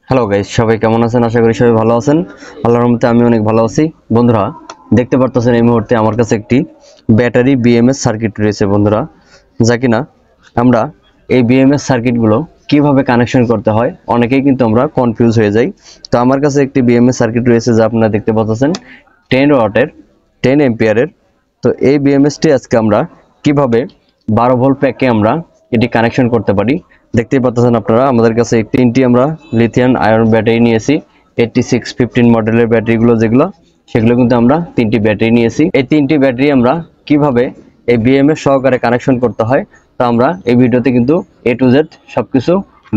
Hello guys, সবাই কেমন আছেন? আশা করি সবাই ভালো আছেন। আল্লাহর রহমতে আমি অনেক ভালো আছি। বন্ধুরা, দেখতে পারতেছেন এই মুহূর্তে আমার কাছে একটি ব্যাটারি বিএমএস সার্কিট রয়েছে বন্ধুরা, যা কিনা আমরা এই বিএমএস সার্কিটগুলো কিভাবে কানেকশন করতে হয় অনেকেই কিন্তু আমরা কনফিউজ হয়ে যাই। তো আমার কাছে একটি বিএমএস সার্কিট রয়েছে যা আপনারা দেখতে পাচ্ছেন 10 ওয়াটের 10 এম্পিয়ারের। তো এই বিএমএসটি আজকে আমরা কিভাবে 12 ভোল্ট প্যাকে আমরা এটি কানেকশন করতে পারি দেখতেই পাচ্ছেন আপনারা। আমাদের কাছে তিনটি আমরা লিথিয়াম আয়ন ব্যাটারি নিয়েছি, 8615 মডেলের ব্যাটারিগুলো সেগুলো কিন্তু আমরা তিনটি ব্যাটারি নিয়েছি। এই তিনটি ব্যাটারি আমরা কিভাবে এই বিএমএস সহকারে কানেকশন করতে হয় তা আমরা এই ভিডিওতে কিন্তু A to Z সবকিছু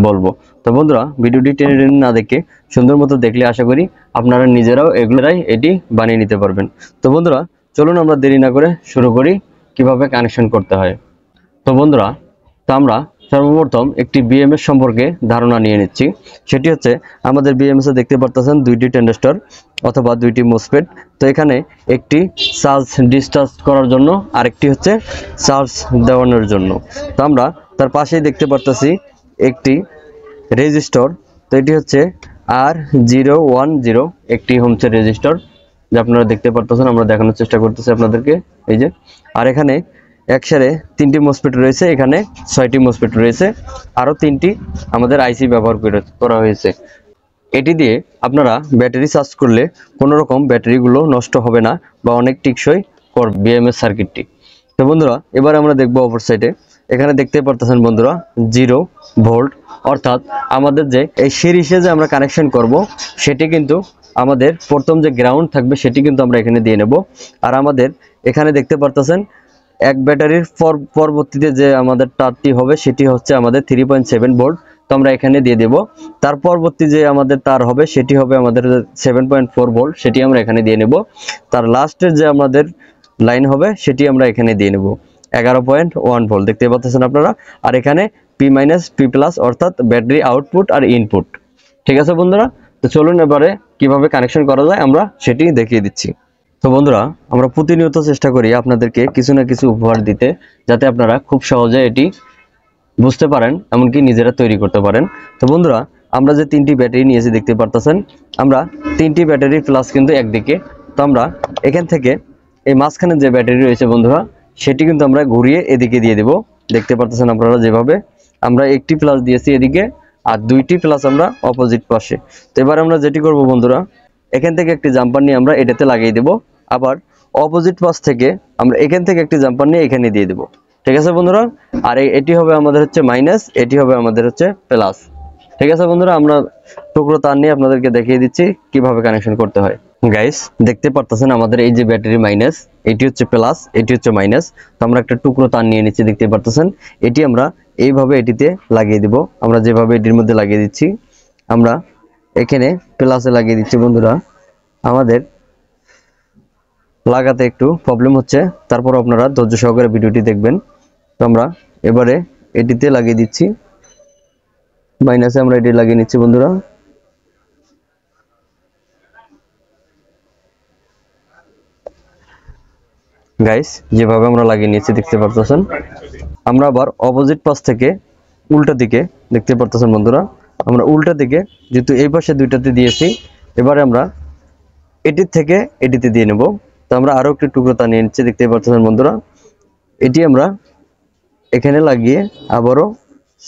বলবো। তো বন্ধুরা, ভিডিওটি টেনে টেনে না দেখে সুন্দর মতো দেখলে আশা করি আপনারা নিজেরাও এগুলোরাই এটি বানিয়ে নিতে পারবেন। তো বন্ধুরা, চলুন আমরা দেরি না করে শুরু করি কিভাবে কানেকশন করতে হয়। তো বন্ধুরা, আমরা সর্বপ্রথম একটি বিএমএস সম্পর্কে ধারণা নিয়ে নিচ্ছি। সেটি হচ্ছে আমাদের বিএমএস এ দেখতে পারতেছেন দুইটি ট্রানজিস্টর অথবা দুইটি মোসফেট। তো এখানে একটি চার্জ ডিসচার্জ করার জন্য আরেকটি হচ্ছে চার্জ দেওয়ানোর জন্য। তো আমরা তার পাশেই দেখতে পারতেছি একটি রেজিস্টর। তো এটি হচ্ছে R010, একটি হচ্ছে রেজিস্টর যা আপনারা দেখতে পারতেছেন। আমরা দেখানোর চেষ্টা করতেছি আপনাদেরকে, এই যে। আর এখানে একসাথে তিনটি মোসফেট রয়েছে, এখানে 6টি মোসফেট রয়েছে, আরো তিনটি আমাদের আইসি ব্যবহার করা হয়েছে। এটি দিয়ে আপনারা ব্যাটারি চার্জ করলে কোনো রকম ব্যাটারিগুলো নষ্ট হবে না বা অনেক টেকসই করবে বিএমএস সার্কিটটি। তো বন্ধুরা, এবার আমরা দেখব অপর সাইডে। এখানে দেখতে পারতেছেন বন্ধুরা 0 ভোল্ট, অর্থাৎ আমাদের যে এই সিরিজে যে আমরা কানেকশন করব সেটি কিন্তু আমাদের প্রথম যে গ্রাউন্ড থাকবে সেটি কিন্তু আমরা এখানে দিয়ে নেব। আর আমাদের এখানে দেখতে পারতেছেন এক ব্যাটারির পরবর্তীতে যে আমাদের তারটি হবে সেটি হচ্ছে আমাদের 3.7 ভোল্ট। তো আমরা এখানে দিয়ে দেব। তার পরবর্তী যে আমাদের তার হবে সেটি হবে আমাদের 7.4 ভোল্ট, সেটি আমরা এখানে দিয়ে নেব। তার লাস্টের যে আমাদের লাইন হবে সেটি আমরা এখানে দিয়ে নেব 11.1 ভোল্ট, দেখতে পাচ্ছেন আপনারা। আর এখানে P মাইনাস P প্লাস, অর্থাৎ ব্যাটারি আউটপুট আর ইনপুট। ঠিক আছে বন্ধুরা, তো চলুন এবারে কিভাবে কানেকশন করা যায় আমরা সেটি দেখিয়ে দিচ্ছি। তো বন্ধুরা, আমরা প্রতিনিয়ত চেষ্টা করি আপনাদেরকে কিছু না কিছু উপহার দিতে, যাতে আপনারা খুব সহজে এটি বুঝতে পারেন, এমনকি নিজেরা তৈরি করতে পারেন। তো বন্ধুরা, আমরা যে তিনটি ব্যাটারি নিয়েছি দেখতে পারতেছেন, আমরা তিনটি ব্যাটারি প্লাস কিন্তু একদিকে। তো আমরা এখান থেকে এই মাঝখানে যে ব্যাটারি রয়েছে বন্ধুরা, সেটি কিন্তু আমরা ঘুরিয়ে এদিকে দিয়ে দেব। দেখতে পারতেছেন আপনারা যেভাবে আমরা একটি প্লাস দিয়েছি এদিকে আর দুইটি প্লাস আমরা অপোজিট পাশে। তো এবার আমরা যেটি করব বন্ধুরা, এখান থেকে একটি জাম্পার নিয়ে আমরা এটাতে লাগিয়ে দেব, আবার অপোজিট পাশ থেকে আমরা এখান থেকে একটি জাম্পার নিয়ে এখানে দিয়ে দেব। ঠিক আছে বন্ধুরা, আর এটি হবে আমাদের হচ্ছে মাইনাস, এটি হবে আমাদের হচ্ছে প্লাস। ঠিক আছে বন্ধুরা, আমরা টুকরো তার নিয়ে আপনাদেরকে দেখিয়ে দিচ্ছি কিভাবে কানেকশন করতে হয়। গাইস, দেখতে পারতেছেন আমাদের এই যে ব্যাটারি মাইনাস, এটি হচ্ছে প্লাস, এটি হচ্ছে মাইনাস। তো আমরা একটা টুকরো তার নিয়ে নিচ্ছি, দেখতে পারতেছেন। এটি আমরা এইভাবে এটিতে লাগিয়ে দিব। আমরা যেভাবে এটির মধ্যে লাগিয়ে দিচ্ছি, আমরা এখানে প্লাসে লাগিয়ে দিচ্ছি বন্ধুরা। আমাদের লাগাতে একটু প্রবলেম হচ্ছে, তারপর আপনারা ধৈর্য সহকারে ভিডিওটি দেখবেন। তো আমরা এবারে এটিতে লাগিয়ে দিচ্ছি, মাইনাসে আমরা এটি লাগিয়ে নিচ্ছি বন্ধুরা। গাইস, যেভাবে আমরা লাগিয়ে নিয়েছি দেখতে পারতেছেন। আমরা আবার অপোজিট পাশ থেকে উল্টা দিকে দেখতে পারতেছেন বন্ধুরা, আমরা উল্টা দিকে যেহেতু এই পাশে দুইটাতে দিয়েছি, এবারে আমরা এটির থেকে এটিতে দিয়ে নেব। তো আমরা আরো একটি টুকরো তা নিয়ে নিচ্ছি, দেখতে পাচ্ছেন বন্ধুরা। এটি আমরা এখানে লাগিয়ে আবারও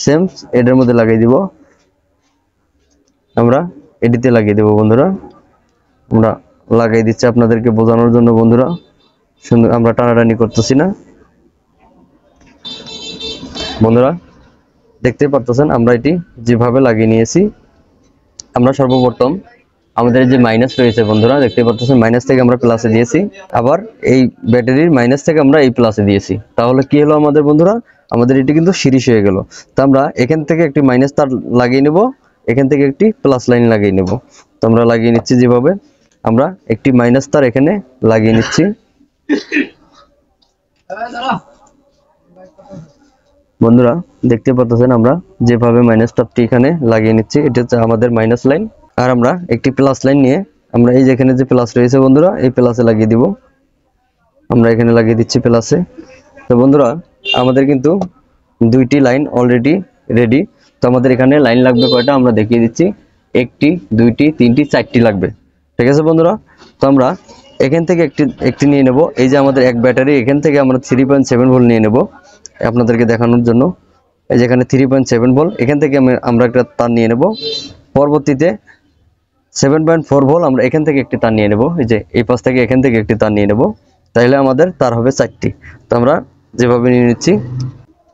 সেম এটার মধ্যে লাগিয়ে দিব, আমরা এটিতে লাগিয়ে দেব বন্ধুরা। আমরা লাগিয়ে দিচ্ছি আপনাদেরকে বোঝানোর জন্য বন্ধুরা, সুন্দর, আমরা টানাটানি করতেছি না বন্ধুরা। দেখতে পারতেছেন আমরা এটি যেভাবে লাগিয়ে নিয়েছি। আমরা সর্বপ্রথম আমাদের যে মাইনাস রয়েছে বন্ধুরা, দেখতে পাচ্ছেন মাইনাস থেকে আমরা প্লাসে দিয়েছি, আবার এই ব্যাটারির মাইনাস থেকে আমরা এই প্লাসে দিয়েছি। তাহলে কি হলো আমাদের বন্ধুরা, আমাদের এটি কিন্তু সিরিজ হয়ে গেল। তো আমরা এখান থেকে একটি মাইনাস তার লাগিয়ে নেব, এখান থেকে একটি প্লাস লাইন লাগিয়ে নেব। তো আমরা লাগিয়ে নিচ্ছি যেভাবে, আমরা একটি মাইনাস তার এখানে লাগিয়ে নিচ্ছি বন্ধুরা। দেখতে পাচ্ছেন আমরা যেভাবে মাইনাস তারটি এখানে লাগিয়ে নিচ্ছি, এটা হচ্ছে আমাদের মাইনাস লাইন। আর আমরা একটি প্লাস লাইন নিয়ে আমরা এই যেখানে যে প্লাস রয়েছে বন্ধুরা, এই প্লাসে লাগিয়ে দিব। আমরা এখানে লাগিয়ে দিচ্ছি প্লাসে। তো বন্ধুরা, আমাদের কিন্তু দুইটি লাইন অলরেডি রেডি। তো আমাদের এখানে লাইন লাগবে কয়টা আমরা দেখিয়ে দিচ্ছি। একটি, দুইটি, তিনটি, চারটি লাগবে। ঠিক আছে বন্ধুরা, তো আমরা এখান থেকে একটি নিয়ে নেব। এই যে আমাদের এক ব্যাটারি, এখান থেকে আমরা 3.7 ভোল্ট নিয়ে নেব আপনাদেরকে দেখানোর জন্য। এই যে এখানে 3.7 ভোল্ট, এখান থেকে আমরা একটা তার নিয়ে নেব। পরবর্তীতে 7.4 ভোল্ট আমরা এখান থেকে একটি তার নিয়ে নেব। এই যে এই পাশ থেকে এখান থেকে একটি তার নিয়ে নেব, তাহলে আমাদের তার হবে 4টি। তো আমরা যেভাবে নিয়ে নিচ্ছি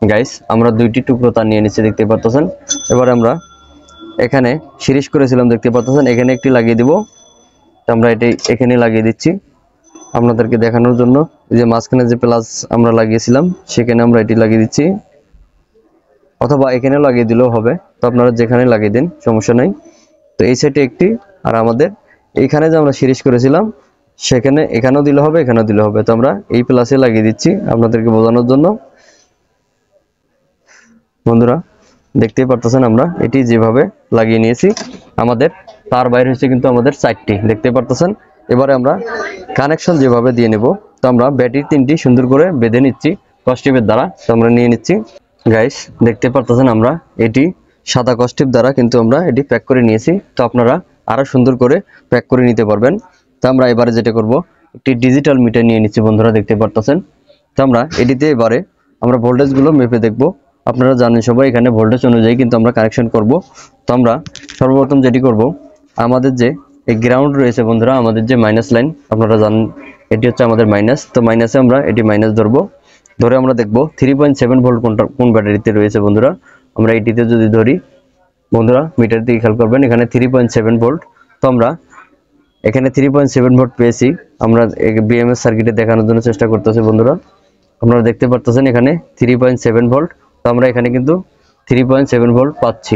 গাইস, আমরা 2টি টুকরো তার নিয়ে নিচ্ছি, দেখতে পাচ্ছেন। এবার আমরা এখানে সিরিজ করেছিলাম, দেখতে পাচ্ছেন, এখানে একটি লাগিয়ে দিব। তো আমরা এটি এখানে লাগিয়ে দিচ্ছি আপনাদেরকে দেখানোর জন্য। এই যে মাঝখানে যে প্লাস আমরা লাগিয়েছিলাম সেখানে আমরা এটি লাগিয়ে দিচ্ছি, অথবা এখানে লাগিয়ে দিলেও হবে। তো আপনারা যেখানে লাগিয়ে দিন, সমস্যা নাই। তো এই সাইডে একটি, আর আমাদের এইখানে যে আমরা সিরিজ করেছিলাম সেখানে এখানেও দিলে হবে, এখানেও দিলে হবে। তো আমরা এই প্লাসে লাগিয়ে দিচ্ছি আপনাদেরকে বোঝানোর জন্য। বন্ধুরা দেখতেই পারতেছেন আমরা এটি যেভাবে লাগিয়ে নিয়েছি, আমাদের তার বাইরে হচ্ছে কিন্তু আমাদের 4টি, দেখতে পারতেছেন। এবারে আমরা কানেকশন যেভাবে দিয়ে নেব, তো আমরা ব্যাটারি 3টি সুন্দর করে বেঁধে নিচ্ছি কস্টিপের দ্বারা। তো আমরা নিয়ে নিচ্ছি গাইস, দেখতে পারতেছেন আমরা এটি সাদা কস্টিপ দ্বারা কিন্তু আমরা এটি প্যাক করে নিয়েছি। তো আপনারা আরো সুন্দর করে প্যাক করে নিতে পারবেন। তো আমরা এবারে যেটা করব, একটি ডিজিটাল মিটার নিয়ে নিচ্ছি বন্ধুরা, দেখতে পারতেছেন। তো আমরা এটিতে এবারে আমরা ভোল্টেজ গুলো মেপে দেখব। আপনারা জানেন সবাই, এখানে ভোল্টেজ অনুযায়ী কিন্তু আমরা কানেকশন করব। তো আমরা সর্বপ্রথম যেটি করব, আমাদের যে এই গ্রাউন্ড রয়েছে বন্ধুরা, আমাদের যে মাইনাস লাইন, আপনারা জানেন এটি হচ্ছে আমাদের মাইনাস। তো মাইনাসে আমরা এটি মাইনাস ধরবো, ধরে আমরা দেখব 3.7 ভোল্ট কোন ব্যাটারিতে রয়েছে বন্ধুরা। আমরা এটিতে যদি ধরি বন্ধুরা, মিটার দিয়ে খেয়াল করবেন, এখানে 3.7 ভোল্ট। তো আমরা এখানে 3.7 ভোল্ট পেয়েছি। আমরা বিএমএস সার্কিটে দেখানোর জন্য চেষ্টা করতেছি বন্ধুরা। আপনারা দেখতে পারতেছেন এখানে 3.7 ভোল্ট। তো আমরা এখানে কিন্তু 3.7 ভোল্ট পাচ্ছি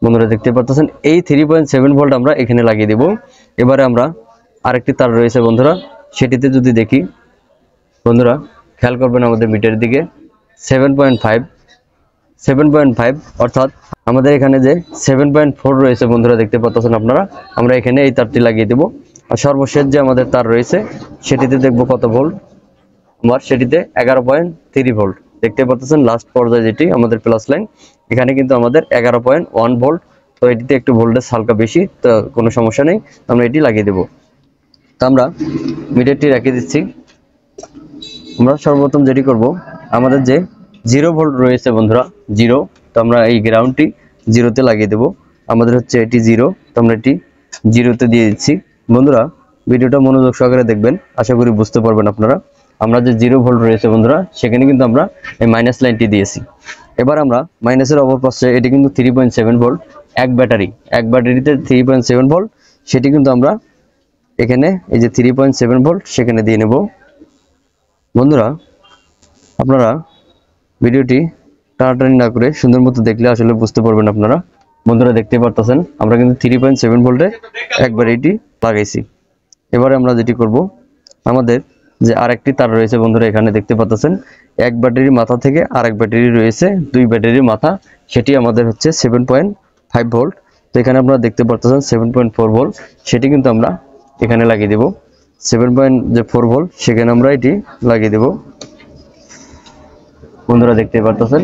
বন্ধুরা, দেখতে পারতেছেন। এই 3.7 ভোল্ট আমরা এখানে লাগিয়ে দেব। এবারে আমরা আরেকটি তার রয়েছে বন্ধুরা, সেটিতে যদি দেখি বন্ধুরা, খেয়াল করবেন আমাদের মিটারের দিকে 7.5 অর্থাৎ আমাদের এখানে যে 7.4 রয়েছে বন্ধুরা, দেখতে পাচ্ছেন আপনারা। আমরা এখানে এই তারটি লাগিয়ে দেব। আর সর্বশেষ যে আমাদের তার রয়েছে সেটিতে দেখব কত ভোল্ট, আমার সেটিতে 11.3 ভোল্ট, দেখতে পাচ্ছেন। লাস্ট পর্যায়ে যেটি আমাদের প্লাস লাইন, এখানে কিন্তু আমাদের 11.1 ভোল্ট। তো এটিতে একটু ভোল্টেজ হালকা বেশি, তো কোনো সমস্যা নেই, আমরা এটি লাগিয়ে দেব। তো আমরা মিটারটি রেখে দিচ্ছি। আমরা সর্বপ্রথম যেটি করব, আমাদের যে 0 ভোল্ট রয়েছে বন্ধুরা, 0, তো আমরা এই গ্রাউন্ডটি 0-তে লাগিয়ে দেব। আমাদের হচ্ছে এটি 0, তো আমরা এটি 0-তে দিয়ে দিচ্ছি। বন্ধুরা ভিডিওটা মনোযোগ সহকারে দেখবেন, আশা করি বুঝতে পারবেন আপনারা। আমরা যে 0 ভোল্ট রয়েছে বন্ধুরা, সেখানে কিন্তু আমরা এই মাইনাস লাইনটি দিয়েছি। এবার আমরা মাইনাসের অপর পাশে, এটি কিন্তু 3.7 ভোল্ট, এক ব্যাটারিতে 3.7 ভোল্ট, সেটি কিন্তু আমরা এখানে এই যে 3.7 ভোল্ট সেখানে দিয়ে নেব। বন্ধুরা আপনারা ভিডিওটি টানাটানি না করে সুন্দর মতো দেখলে আসলে বুঝতে পারবেন আপনারা। বন্ধুরা দেখতে পারতেছেন আমরা কিন্তু 3.7 ভোল্টে একবার এটি লাগাইছি। এবারে আমরা যেটি করব, আমাদের যে আরেকটি তার রয়েছে বন্ধুরা, এখানে দেখতে পাচ্ছেন এক ব্যাটারির মাথা থেকে আরেক ব্যাটারি রয়েছে 2 ব্যাটারির মাথা, সেটি আমাদের হচ্ছে 7.5 ভোল্ট। তো এখানে আপনারা দেখতে পাচ্ছেন 7.4 ভোল্ট, সেটি কিন্তু আমরা এখানে লাগিয়ে দেব। 7.4 ভোল্ট সেখানে আমরা এটি লাগিয়ে দেব। বন্ধুরা দেখতে পাচ্ছেন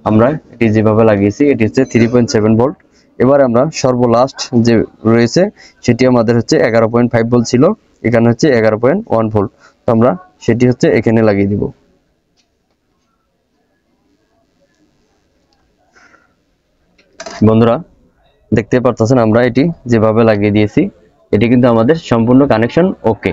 আমরা এটি যেভাবে লাগিয়েছি, এটি হচ্ছে 3.7 ভোল্ট। এবার আমরা সর্বলাস্ট যে রয়েছে সেটি আমাদের হচ্ছে 11.5 ভোল্ট ছিল, এখানে হচ্ছে 11.1 ভোল্ট। তো আমরা সেটি হচ্ছে এখানে লাগিয়ে দিব। বন্ধুরা দেখতে পাচ্ছেন আমরা এটি যেভাবে লাগিয়ে দিয়েছি, এটি কিন্তু আমাদের সম্পূর্ণ কানেকশন ওকে।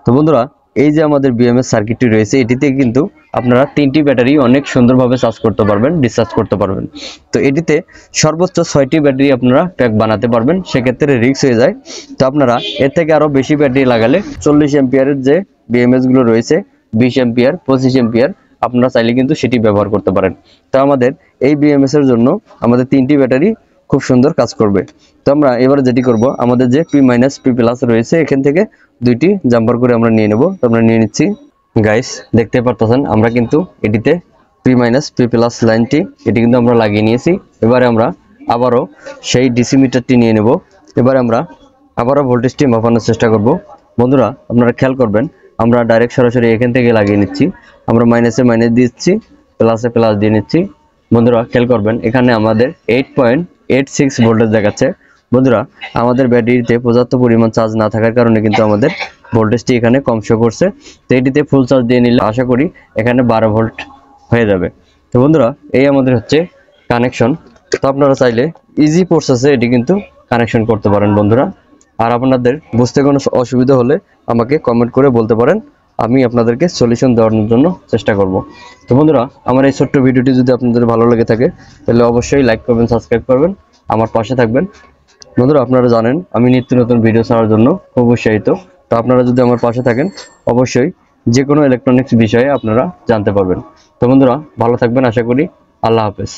তো বন্ধুরা এই যে আমাদের বিএমএস সার্কিটটি রয়েছে, এটিতে কিন্তু আপনারা 3টি ব্যাটারি অনেক সুন্দরভাবে চার্জ করতে পারবেন, ডিসচার্জ করতে পারবেন। তো এটিতে সর্বোচ্চ 6টি ব্যাটারি আপনারা প্যাক বানাতে পারবেন, সেক্ষেত্রে রিস্ক হয়ে যায়। তো আপনারা এর থেকে আরো বেশি ব্যাটারি লাগালে 40 এম্পিয়ারের যে বিএমএস গুলো রয়েছে, 20 এম্পিয়ার, 25 এম্পিয়ার, আপনারা চাইলে কিন্তু সেটি ব্যবহার করতে পারেন। তো আমাদের এই বিএমএস এর জন্য আমাদের 3টি ব্যাটারি খুব সুন্দর কাজ করবে। তো আমরা এবারে যেটি করব, আমাদের যে P মাইনাস P প্লাস রয়েছে, এখান থেকে 2টি জাম্পার করে আমরা নিয়ে নেব। তো আমরা নিয়ে নিচ্ছি গাইস, দেখতে পারতেছেন আমরা কিন্তু এটিতে P মাইনাস P প্লাস লাইনটি এটি কিন্তু আমরা লাগিয়ে নিয়েছি। এবারে আমরা আবারও সেই ডিসি মিটারটি নিয়ে নেব। এবারে আমরা আবারও ভোল্টেজটি মাপানোর চেষ্টা করব। বন্ধুরা আপনারা খেয়াল করবেন, আমরা ডাইরেক্ট সরাসরি এখান থেকে লাগিয়ে নিচ্ছি। আমরা মাইনাসে মাইনাস দিচ্ছি, প্লাসে প্লাস দিয়ে নিচ্ছি। বন্ধুরা খেয়াল করবেন, এখানে আমাদের 8.86 ভোল্টেজ দেখাচ্ছে, বন্ধুরা আমাদের ব্যাটারিতে পর্যাপ্ত পরিমাণ চার্জ না থাকার কারণে কিন্তু আমাদের ভোল্টেজটি এখানে কম শো করছে। তো এটিতে ফুল চার্জ দিয়ে নিলে আশা করি এখানে 12 ভোল্ট হয়ে যাবে। তো বন্ধুরা এই আমাদের হচ্ছে কানেকশন। তো আপনারা চাইলে ইজি প্রসেসে এটি কিন্তু কানেকশন করতে পারেন বন্ধুরা। আর আপনাদের বুঝতে কোনো অসুবিধা হলে আমাকে কমেন্ট করে বলতে পারেন, আমি আপনাদেরকে সলিউশন দেওয়ার জন্য চেষ্টা করব। তো বন্ধুরা আমার এই ছোট্ট ভিডিওটি যদি আপনাদের ভালো লেগে থাকে তাহলে অবশ্যই লাইক করবেন, সাবস্ক্রাইব করবেন, আমার পাশে থাকবেন। বন্ধুরা আপনারা জানেন আমি নিত্য নতুন ভিডিও ছাড়ার জন্য খুব উৎসাহিত। তো আপনারা যদি আমার পাশে থাকেন অবশ্যই যে কোনো ইলেকট্রনিক্স বিষয়ে আপনারা জানতে পারবেন। তো বন্ধুরা ভালো থাকবেন আশা করি। আল্লাহ হাফেজ।